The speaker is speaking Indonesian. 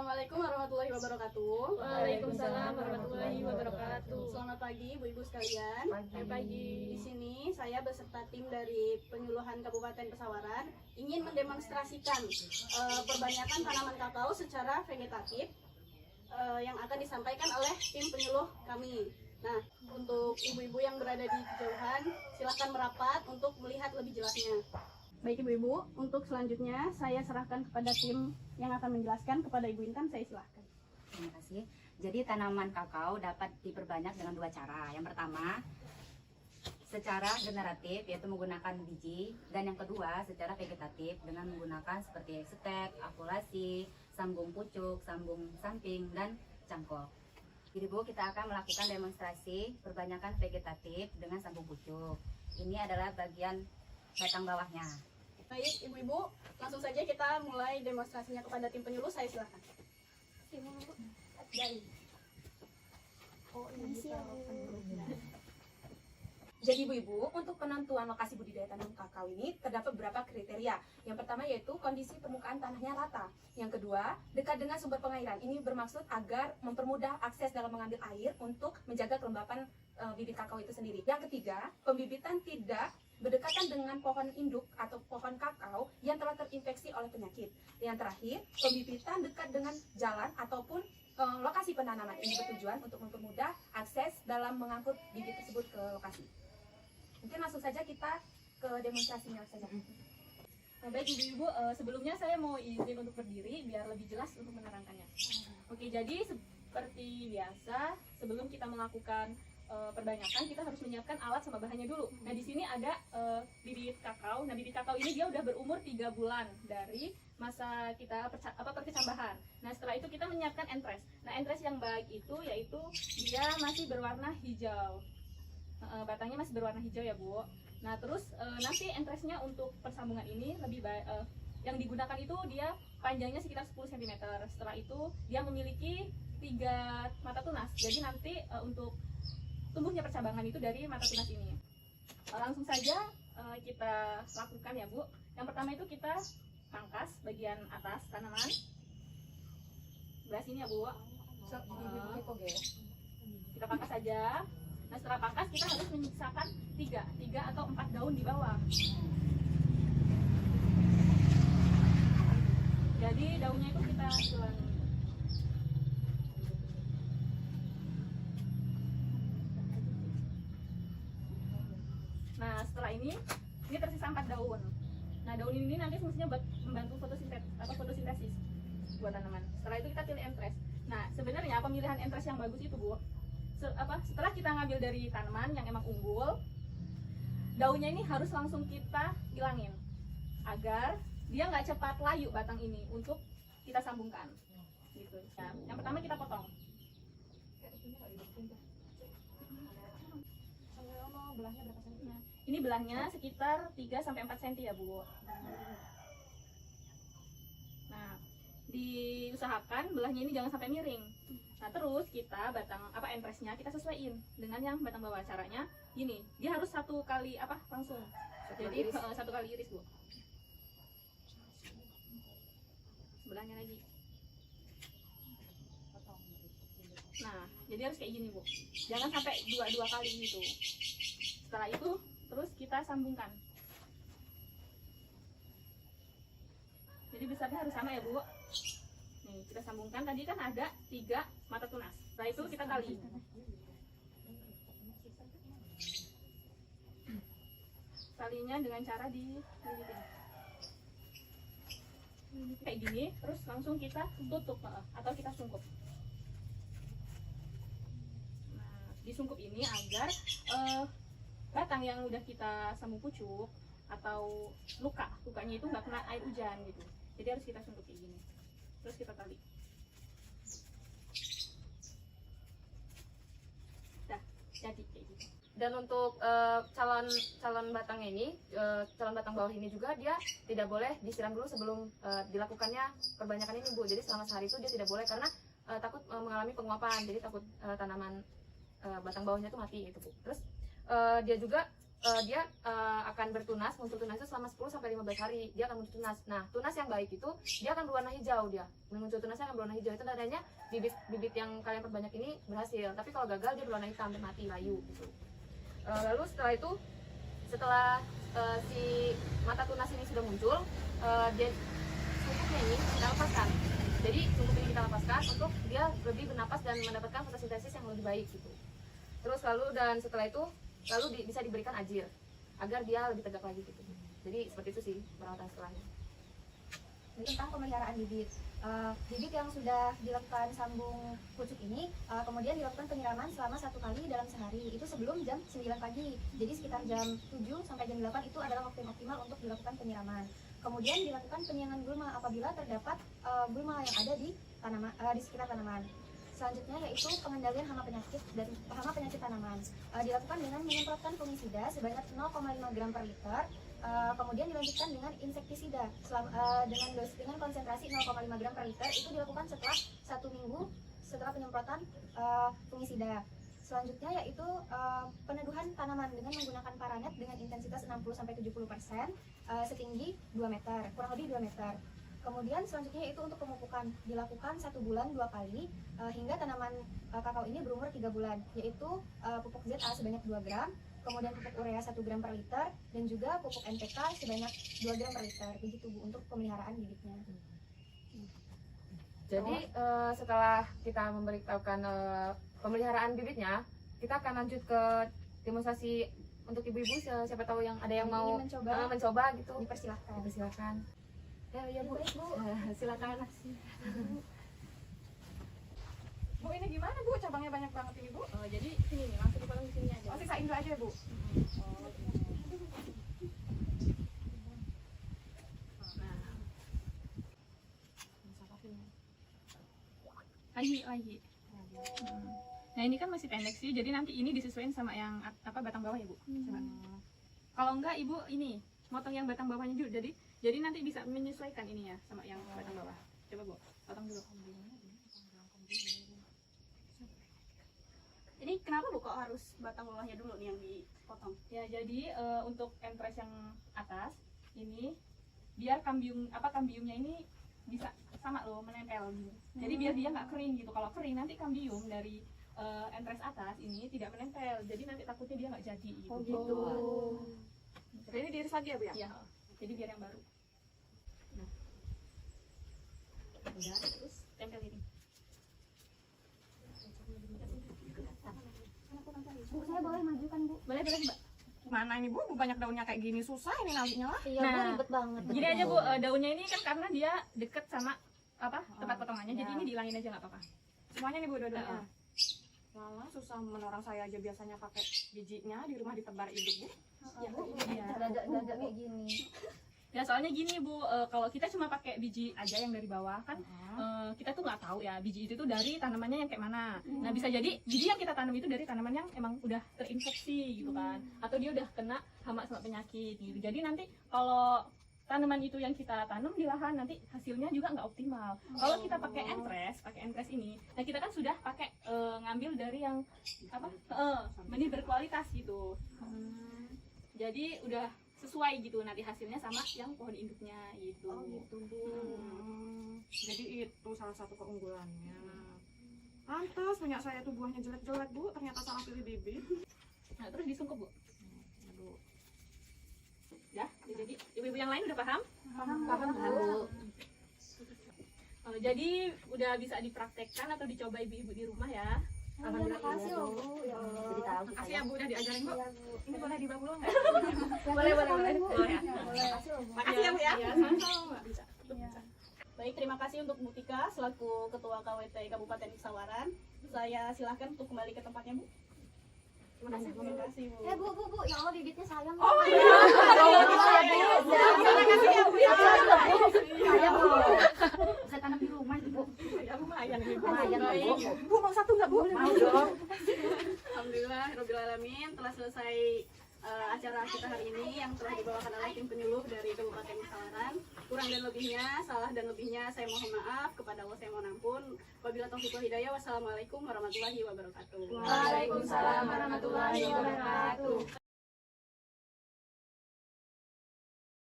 Assalamualaikum warahmatullahi wabarakatuh. Waalaikumsalam warahmatullahi wabarakatuh. Selamat pagi Bu-Ibu sekalian. Pagi. Di sini saya beserta tim dari Penyuluhan Kabupaten Pesawaran ingin mendemonstrasikan perbanyakan tanaman kakao secara vegetatif yang akan disampaikan oleh tim penyuluh kami. Nah, untuk ibu-ibu yang berada di kejauhan, silakan merapat untuk melihat lebih jelasnya. Baik Ibu-Ibu, untuk selanjutnya saya serahkan kepada tim yang akan menjelaskan. Kepada Ibu Intan, saya silahkan. Terima kasih. Jadi tanaman kakao dapat diperbanyak dengan dua cara. Yang pertama, secara generatif yaitu menggunakan biji, dan yang kedua secara vegetatif dengan menggunakan seperti stek, akulasi, sambung pucuk, sambung samping, dan cangkok. Jadi Bu, kita akan melakukan demonstrasi perbanyakan vegetatif dengan sambung pucuk. Ini adalah bagian batang bawahnya. Baik Ibu-Ibu, langsung saja kita mulai demonstrasinya kepada tim penyuluh. Saya silahkan. Jadi Ibu-Ibu, untuk penentuan lokasi budidaya tanam kakao ini terdapat beberapa kriteria. Yang pertama yaitu kondisi permukaan tanahnya rata. Yang kedua, dekat dengan sumber pengairan. Ini bermaksud agar mempermudah akses dalam mengambil air untuk menjaga kelembapan bibit kakao itu sendiri. Yang ketiga, pembibitan tidak berdekatan dengan pohon induk atau pohon kakao yang telah terinfeksi oleh penyakit. Yang terakhir, pembibitan dekat dengan jalan ataupun lokasi penanaman. Ini bertujuan untuk mempermudah akses dalam mengangkut bibit tersebut ke lokasi. Mungkin langsung saja kita ke demonstrasinya saja. Baik Ibu-Ibu, sebelumnya saya mau izin untuk berdiri biar lebih jelas untuk menerangkannya. Oke, jadi seperti biasa sebelum kita melakukan perbanyakan, kita harus menyiapkan alat sama bahannya dulu. Nah, di sini ada bibit kakao. Nah, bibit kakao ini dia udah berumur 3 bulan dari masa kita perkecambahan. Nah, setelah itu kita menyiapkan entres. Nah, entres yang baik itu yaitu dia masih berwarna hijau. Batangnya masih berwarna hijau ya, Bu. Nah, terus nanti entresnya untuk persambungan ini lebih baik yang digunakan itu dia panjangnya sekitar 10 cm. Setelah itu dia memiliki 3 mata tunas. Jadi nanti untuk tumbuhnya percabangan itu dari mata tunas ini. Langsung saja kita lakukan ya Bu. Yang pertama itu kita pangkas bagian atas tanaman. Sebelah sini ya Bu. Kita pangkas saja. Nah, setelah pangkas kita harus menyisakan 3 atau 4 daun di bawah. Jadi daunnya itu kita hilangi. Nah, setelah ini tersisa 4 daun. Nah, daun ini nanti fungsinya buat membantu fotosintesis buat tanaman. Setelah itu kita pilih entres. Nah, sebenarnya pemilihan entres yang bagus itu, Bu, setelah kita ngambil dari tanaman yang emang unggul, daunnya ini harus langsung kita hilangin agar dia nggak cepat layu batang ini untuk kita sambungkan. Gitu. Nah, yang pertama kita potong. Belahnya berapa senti? Ini belahnya sekitar 3-4 cm ya Bu. Nah, diusahakan belahnya ini jangan sampai miring. Nah, terus kita entresnya kita sesuaiin dengan yang batang bawah. Caranya gini, dia harus satu kali langsung. Jadi satu kali iris Bu. Sebelahnya lagi. Nah, jadi harus kayak gini Bu. Jangan sampai dua kali gitu. Setelah itu terus kita sambungkan. Jadi besarnya harus sama ya Bu. Nih, kita sambungkan. Tadi kan ada 3 mata tunas. Setelah itu kita tali. Talinya dengan cara dililitin. Kayak gini, terus langsung kita tutup atau kita sungkup. Nah, disungkup ini agar batang yang udah kita sambung pucuk atau lukanya itu nggak kena air hujan gitu. Jadi harus kita sungkup kayak gini. Terus kita tali. Dah, jadi kayak gitu. Dan untuk calon batang ini, calon batang bawah ini juga dia tidak boleh disiram dulu sebelum dilakukannya perbanyakan ini Bu. Jadi selama sehari itu dia tidak boleh karena takut mengalami penguapan. Jadi takut tanaman batang bawahnya itu mati gitu Bu. Terus dia juga dia akan bertunas, muncul tunas itu selama 10 sampai 15 hari dia akan muncul tunas. Nah, tunas yang baik itu dia akan berwarna hijau, dia muncul tunasnya akan berwarna hijau. Itu tandanya bibit yang kalian perbanyak ini berhasil. Tapi kalau gagal dia berwarna hitam dan mati, layu gitu. Lalu setelah itu, setelah si mata tunas ini sudah muncul, dia sungkupnya ini kita lepaskan. Jadi sungkup ini kita lepaskan untuk dia lebih bernapas dan mendapatkan fotosintesis yang lebih baik gitu. Terus setelah itu bisa diberikan ajir agar dia lebih tegak lagi gitu. Jadi seperti itu sih perawatan setelahnya. Ini tentang pemeliharaan bibit. Bibit yang sudah dilakukan sambung pucuk ini kemudian dilakukan penyiraman selama 1 kali dalam sehari. Itu sebelum jam 9 pagi. Jadi sekitar jam 7 sampai jam 8 itu adalah waktu yang optimal untuk dilakukan penyiraman. Kemudian dilakukan penyiangan gulma apabila terdapat gulma yang ada di sekitar tanaman. Selanjutnya yaitu pengendalian hama penyakit tanaman. Dilakukan dengan menyemprotkan fungisida sebanyak 0,5 gram per liter. Kemudian dilanjutkan dengan insektisida dengan konsentrasi 0,5 gram per liter. Itu dilakukan setelah 1 minggu setelah penyemprotan fungisida. Selanjutnya yaitu peneduhan tanaman dengan menggunakan paranet dengan intensitas 60-70% setinggi 2 meter, kurang lebih 2 meter. Kemudian selanjutnya yaitu untuk pemupukan, dilakukan 1 bulan 2 kali hingga tanaman kakao ini berumur 3 bulan, yaitu pupuk ZA sebanyak 2 gram, kemudian pupuk urea 1 gram per liter, dan juga pupuk NPK sebanyak 2 gram per liter. Begitu Bu untuk pemeliharaan bibitnya. Jadi setelah kita memberitahukan pemeliharaan bibitnya, kita akan lanjut ke demonstrasi untuk ibu-ibu. Siapa tahu yang ada yang mau mencoba gitu, dipersilakan. Ya Bu, silakan. Bu, ini gimana Bu? Cabangnya banyak banget ini Bu. Jadi sini nih, langsung dipotong di sini aja. Oh, sisain dulu aja Bu. Lagi. Nah ini kan masih pendek sih, jadi nanti ini disesuaikan sama yang batang bawah ya Bu. Coba. Kalau enggak Ibu ini motong yang batang bawahnya dulu, jadi nanti bisa menyesuaikan ininya sama yang batang bawah. Coba Bu, potong dulu. Ini kenapa Bu kok harus batang bawahnya dulu nih yang dipotong? Ya jadi untuk empres yang atas ini biar kambiumnya ini bisa sama loh menempel gitu. Jadi biar dia nggak kering gitu. Kalau kering nanti kambium dari empres atas ini tidak menempel. Jadi nanti takutnya dia nggak jadi gitu. Oh gitu. Jadi ini diiris lagi ya Bu ya? Iya. Jadi biar yang baru. Nah. Udah, terus tempel ini. Bu, saya boleh majukan Bu? Boleh Mbak. Mana ini Bu? Banyak daunnya kayak gini, susah ini naliknya lah. Iya Bu, ribet banget. Gini aja Bu, daunnya ini kan karena dia deket sama tempat potongannya, jadi ini dihilangin aja nggak apa-apa. Semuanya nih Bu, dua-duanya. Lala, susah menorang saya aja biasanya pakai bijinya di rumah ditebar induk Bu. Ya Bu, dada kayak gini. Ya soalnya gini Bu, kalau kita cuma pakai biji aja yang dari bawah kan kita tuh nggak tahu ya biji itu tuh dari tanamannya yang kayak mana. Nah bisa jadi biji yang kita tanam itu dari tanaman yang emang udah terinfeksi gitu kan, atau dia udah kena hama sama penyakit gitu. Jadi nanti kalau tanaman itu yang kita tanam di lahan nanti hasilnya juga nggak optimal. Kalau kita pakai empres ini, nah kita kan sudah pakai ngambil dari yang benih berkualitas gitu. Jadi udah sesuai gitu nanti hasilnya sama yang pohon induknya gitu. Oh gitu Bu. Jadi itu salah satu keunggulannya. Pantas minyak saya tuh buahnya jelek-jelek Bu, ternyata salah pilih bibit. Nah terus disungkup Bu. Aduh. Ya, jadi ibu-ibu yang lain udah paham? Paham Bu. Jadi udah bisa dipraktekkan atau dicoba ibu-ibu di rumah ya. Alhamdulillah. Makasih loh Bu. Ya Allah. Jadi tahu Makasih ya Bu udah diajarin Bu. Iya Bu. Ini boleh dibawa pulang nggak? Boleh. Boleh. Ya. Makasih loh Bu. Makasih ya Bu ya. Iya, sama-sama Mbak. Bisa. Baik, terima kasih untuk Bu Tika selaku Ketua KWT Kabupaten Pesawaran. Saya silahkan untuk kembali ke tempatnya Bu. Terima kasih Bu. Bu, ya Allah bibitnya sayang. Oh iya. Saya Bu. Saya tanam di rumah Bu. Ya lumayan nih Bu. Lumayan Bu. Bu mau satu nggak Bu? Mau dong. Alhamdulillah, Rabbil Alamin, telah selesai acara kita hari ini yang telah dibawakan oleh tim penyuluh dari Kabupaten Pesawaran. Kurang dan lebihnya, salah dan lebihnya saya mohon maaf, kepada Allah saya mohon ampun. Wabillahi taufiq wal hidayah. Wassalamualaikum warahmatullahi wabarakatuh. Waalaikumsalam warahmatullahi wabarakatuh.